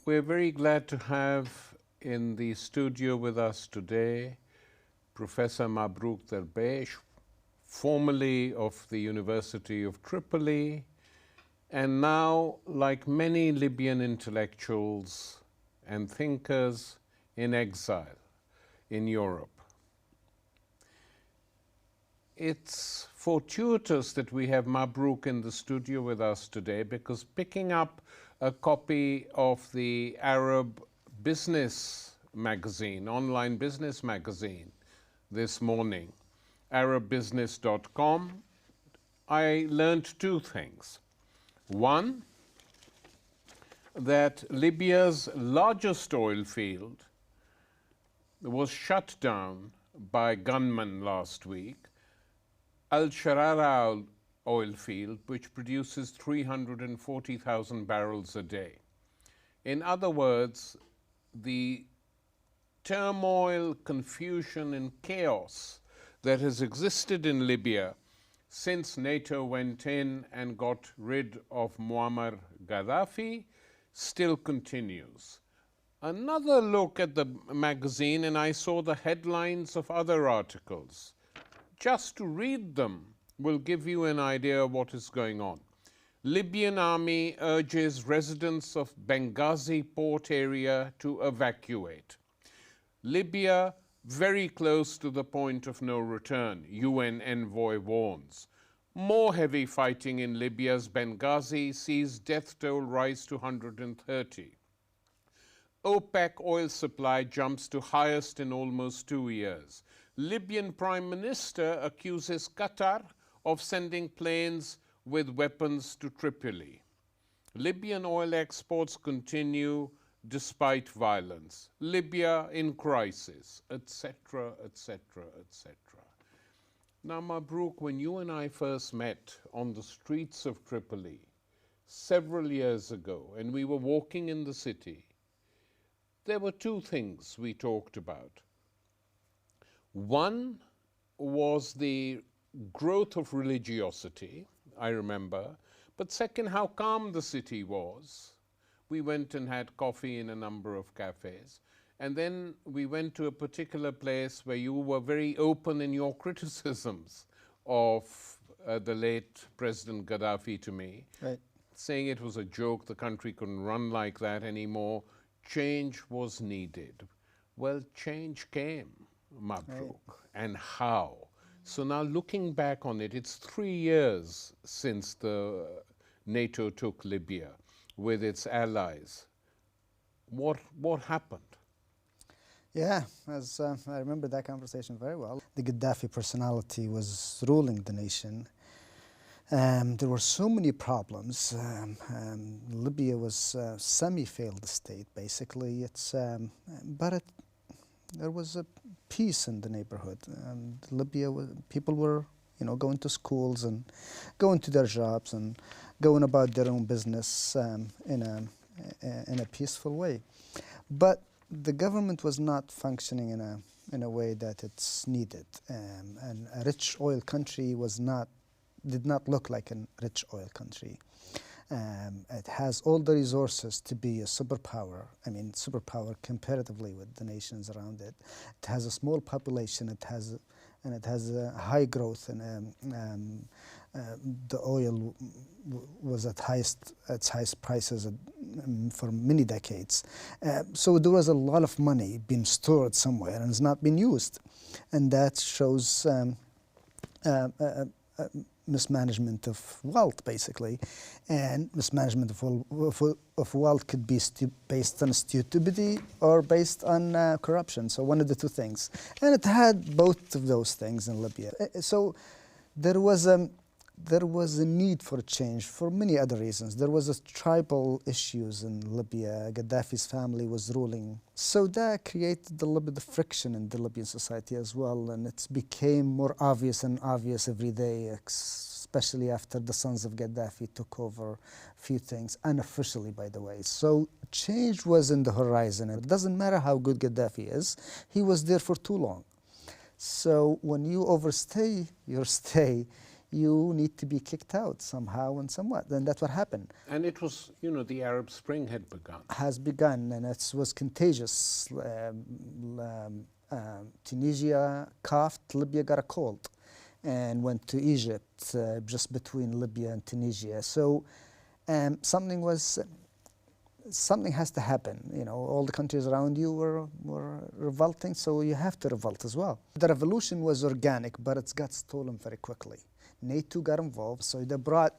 We're very glad to have in the studio with us today Professor Mabrouk Darbesh, formerly of the University of Tripoli, and now, like many Libyan intellectuals and thinkers, in exile in Europe. It's fortuitous that we have Mabrouk in the studio with us today, because picking up a copy of the Arab business magazine, online business magazine, this morning, arabbusiness.com, I learned two things. One, that Libya's largest oil field was shut down by gunmen last week, Al-Sharara oil field, which produces 340,000 barrels a day. In other words, the turmoil, confusion, and chaos that has existed in Libya since NATO went in and got rid of Muammar Gaddafi still continues. Another look at the magazine, and I saw the headlines of other articles. Just to read them will give you an idea of what is going on. Libyan army urges residents of Benghazi port area to evacuate. Libya very close to the point of no return, UN envoy warns. More heavy fighting in Libya's Benghazi sees death toll rise to 130. OPEC oil supply jumps to highest in almost 2 years. Libyan Prime Minister accuses Qatar of sending planes with weapons to Tripoli. Libyan oil exports continue despite violence. Libya in crisis, etc., etc., etc. Now, Mabrouk, when you and I first met on the streets of Tripoli several years ago, and we were walking in the city, there were two things we talked about. One was the growth of religiosity, I remember, but second, how calm the city was. We went and had coffee in a number of cafes, and then we went to a particular place where you were very open in your criticisms of the late President Gaddafi to me, right, saying it was a joke, the country couldn't run like that anymore, change was needed. Well, change came, Mabrouk, and how? So now looking back on it, it's 3 years since the NATO took Libya with its allies. What happened? Yeah, as I remember that conversation very well. The Gaddafi personality was ruling the nation. There were so many problems. Libya was a semi-failed state, basically. There was a peace in the neighborhood. Libya, people were, going to schools and going to their jobs and going about their own business in a peaceful way. But the government was not functioning in a way that it's needed. And a rich oil country did not look like a rich oil country. It has all the resources to be a superpower. I mean, superpower comparatively with the nations around it. It has a small population. It has a high growth, and the oil was at its highest prices for many decades. So there was a lot of money being stored somewhere and it's not being used, and that shows mismanagement of wealth, basically. And mismanagement of wealth could be based on stupidity or based on corruption. So one of the two things. And it had both of those things in Libya. So there was a need for change for many other reasons. There was tribal issues in Libya. Gaddafi's family was ruling. So that created a little bit of friction in the Libyan society as well, and it became more obvious and obvious every day, especially after the sons of Gaddafi took over a few things, unofficially, by the way. So change was in the horizon. It doesn't matter how good Gaddafi is, he was there for too long. So when you overstay your stay, you need to be kicked out somehow and somewhat. And that's what happened. And it was, you know, the Arab Spring had begun. Has begun, and it was contagious. Tunisia coughed, Libya got a cold, and went to Egypt, just between Libya and Tunisia. So something has to happen. You know, all the countries around you were revolting, so you have to revolt as well. The revolution was organic, but it got stolen very quickly. NATO got involved, so they brought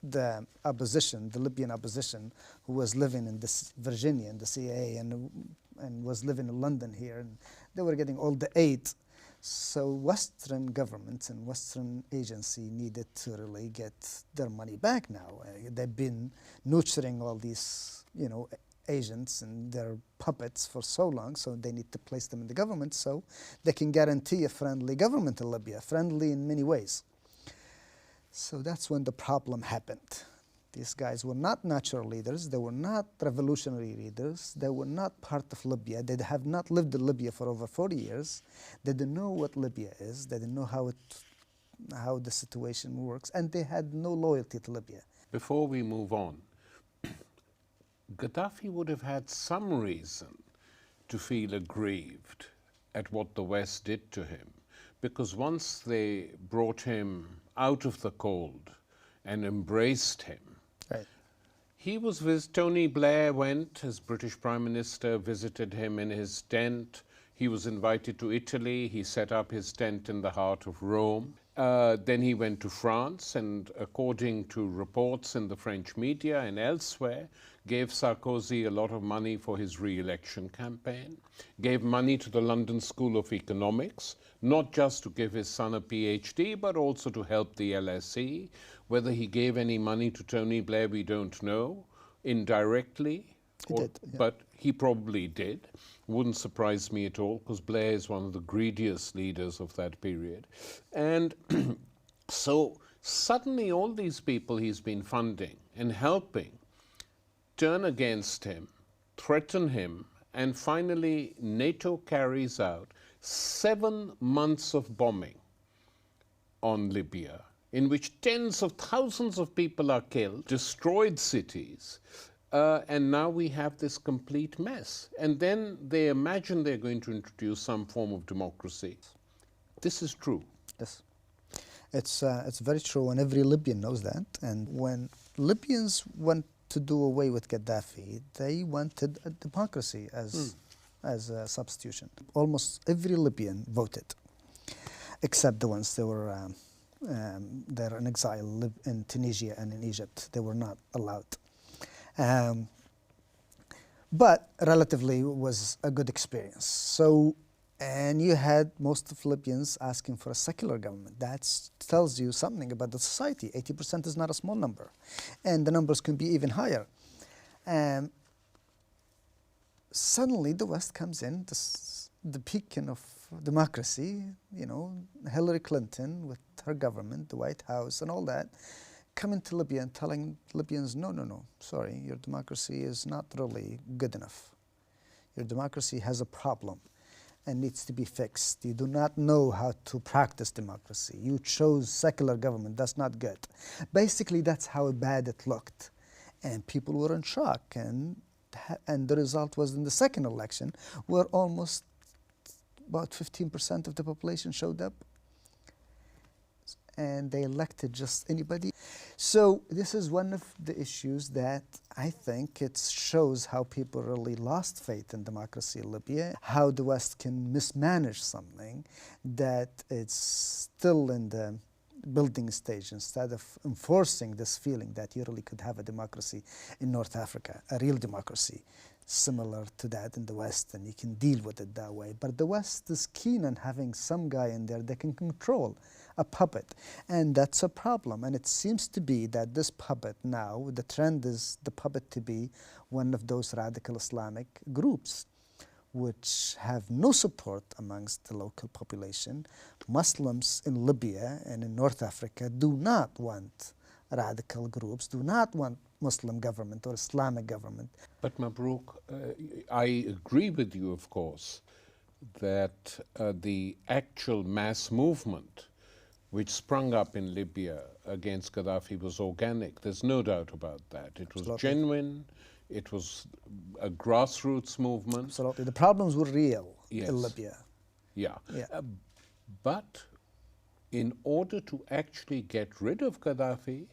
the opposition, the Libyan opposition, who was living in Virginia in the CIA and was living in London here, and they were getting all the aid. So Western governments and Western agency needed to really get their money back now. They've been nurturing all these, you know, agents and their puppets for so long, so they need to place them in the government so they can guarantee a friendly government in Libya, friendly in many ways. So that's when the problem happened. These guys were not natural leaders, they were not revolutionary leaders, they were not part of Libya, they have not lived in Libya for over 40 years, they didn't know what Libya is, they didn't know how the situation works, and they had no loyalty to Libya. Before we move on, Gaddafi would have had some reason to feel aggrieved at what the West did to him, because once they brought him out of the cold and embraced him, Right. he was with Tony Blair went as British Prime Minister, visited him in his tent. He was invited to Italy. He set up his tent in the heart of Rome. Then he went to France and, according to reports in the French media and elsewhere, gave Sarkozy a lot of money for his re-election campaign, gave money to the London School of Economics, not just to give his son a PhD, but also to help the LSE. Whether he gave any money to Tony Blair, we don't know, indirectly. He did, yeah. But he probably did. Wouldn't surprise me at all, because Blair is one of the greediest leaders of that period. And so suddenly all these people he's been funding and helping turn against him, threaten him, and finally NATO carries out 7 months of bombing on Libya, in which tens of thousands of people are killed, destroyed cities, and now we have this complete mess. And then they imagine they're going to introduce some form of democracy. This is true. Yes. It's very true, and every Libyan knows that. And when Libyans want to do away with Gaddafi, they wanted a democracy as a substitution. Almost every Libyan voted, except the ones that were they're in exile in Tunisia and in Egypt. They were not allowed. But relatively it was a good experience. So, and you had most of Libyans asking for a secular government. That tells you something about the society. 80% is not a small number, and the numbers can be even higher. Suddenly the West comes in, the beacon of democracy, you know, Hillary Clinton with her government, the White House and all that, coming to Libya and telling Libyans, no, sorry, your democracy is not really good enough. Your democracy has a problem and needs to be fixed. You do not know how to practice democracy. You chose secular government, that's not good. Basically, that's how bad it looked. And people were in shock. And the result was in the second election, where almost about 15% of the population showed up. And they elected just anybody. So this is one of the issues that I think it shows how people really lost faith in democracy in Libya, how the West can mismanage something that it's still in the building stage, instead of enforcing this feeling that you really could have a democracy in North Africa, a real democracy, similar to that in the West, and you can deal with it that way. But the West is keen on having some guy in there that can control a puppet, and that's a problem. And it seems to be that this puppet now, the trend is the puppet to be one of those radical Islamic groups which have no support amongst the local population. Muslims in Libya and in North Africa do not want radical groups, do not want Muslim government or Islamic government. But Mabrouk, I agree with you, of course, that the actual mass movement which sprung up in Libya against Gaddafi was organic. There's no doubt about that. It was Absolutely. genuine. It was a grassroots movement. Absolutely. The problems were real Yes. in Libya. Yeah. Yeah. But in order to actually get rid of Gaddafi,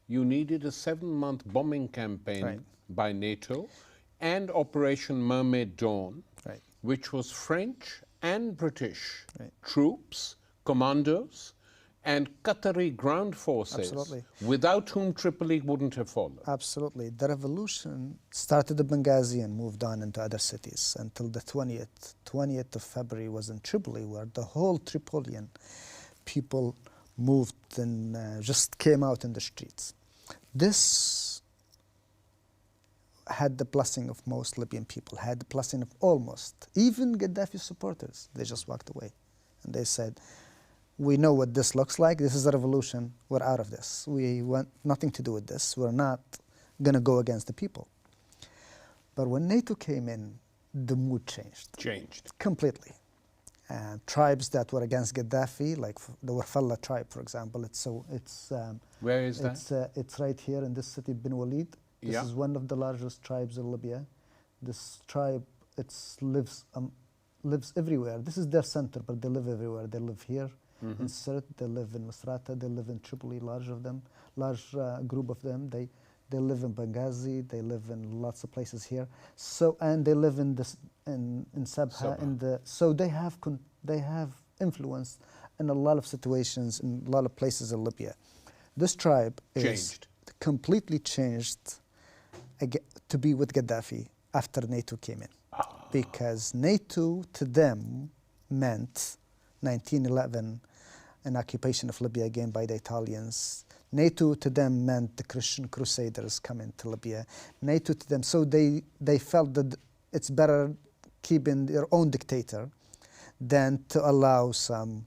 you needed a 7-month bombing campaign Right. by NATO and Operation Mermaid Dawn, Right. which was French and British Right. troops, commandos, and Qatari ground forces, Absolutely. without whom Tripoli wouldn't have fallen. Absolutely. The revolution started in Benghazi and moved on into other cities until the 20th of February was in Tripoli, where the whole Tripolian people moved and just came out in the streets. This had the blessing of most Libyan people, had the blessing of almost, even Gaddafi supporters. They just walked away and they said, we know what this looks like. This is a revolution. We're out of this. We want nothing to do with this. We're not going to go against the people. But when NATO came in, the mood changed. Completely. Tribes that were against Gaddafi, like the Warfalla tribe, for example. Where is that? It's right here in this city, Bin Walid. This is one of the largest tribes in Libya. This tribe, lives everywhere. This is their center, but they live everywhere. They live here in Sirte, they live in Misrata, they live in Tripoli, large group of them. They live in Benghazi, they live in lots of places here. So, and they live in Sabha. So they have influence in a lot of situations, in a lot of places in Libya. This tribe is completely changed to be with Gaddafi after NATO came in. Because NATO to them meant 1911, an occupation of Libya again by the Italians. NATO to them meant the Christian Crusaders coming to Libya. NATO to them, so they felt that it's better keeping their own dictator than to allow some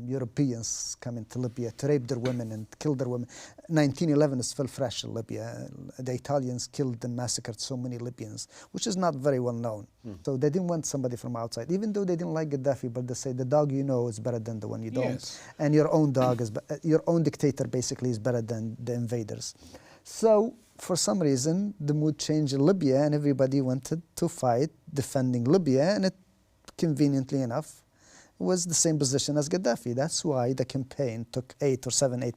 Europeans coming to Libya to rape their women and kill their women. 1911 is still fresh in Libya. The Italians killed and massacred so many Libyans, which is not very well known. So they didn't want somebody from outside, even though they didn't like Gaddafi, but they say the dog you know is better than the one you don't. Yes. And your own dog is, your own dictator basically is better than the invaders. So for some reason, the mood changed in Libya and everybody wanted to fight defending Libya, and it, conveniently enough, was the same position as Gaddafi. That's why the campaign took 8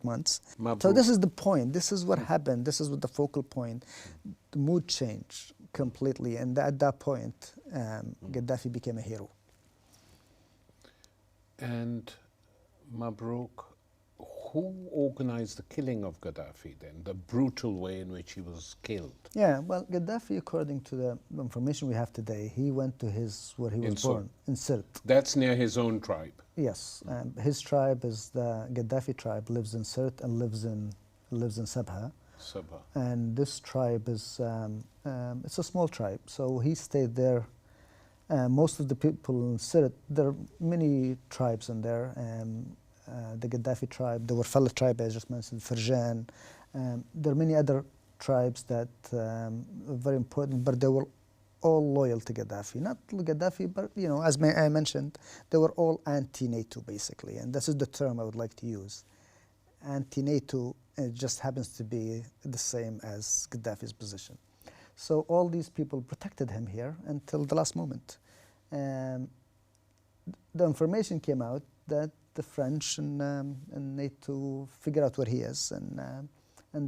months. So this is the point. This is what happened. This is what the focal point. The mood changed completely, and at that point, Gaddafi became a hero. And Mabruk, who organized the killing of Gaddafi then, the brutal way in which he was killed? Yeah, well, Gaddafi, according to the information we have today, he went to where he was born, in Sirte. That's near his own tribe? Yes. His tribe is the Gaddafi tribe, lives in Sirte and lives in Sabha. And this tribe is, it's a small tribe, so he stayed there. Most of the people in Sirte, there are many tribes in there. The Gaddafi tribe, the Warfalla tribe, I just mentioned, Farjan. There are many other tribes that are very important, but they were all loyal to Gaddafi. Not Gaddafi, but as I mentioned, they were all anti-NATO basically, and this is the term I would like to use. Anti-NATO, it just happens to be the same as Gaddafi's position. So all these people protected him here until the last moment. The information came out that the French and NATO figure out where he is, and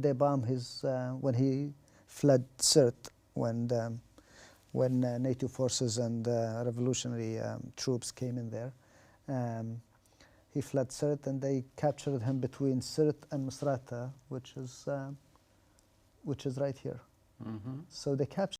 they bomb his when he fled Sirte, when NATO forces and revolutionary troops came in there. He fled Sirte, and they captured him between Sirte and Misrata, which is right here. So they captured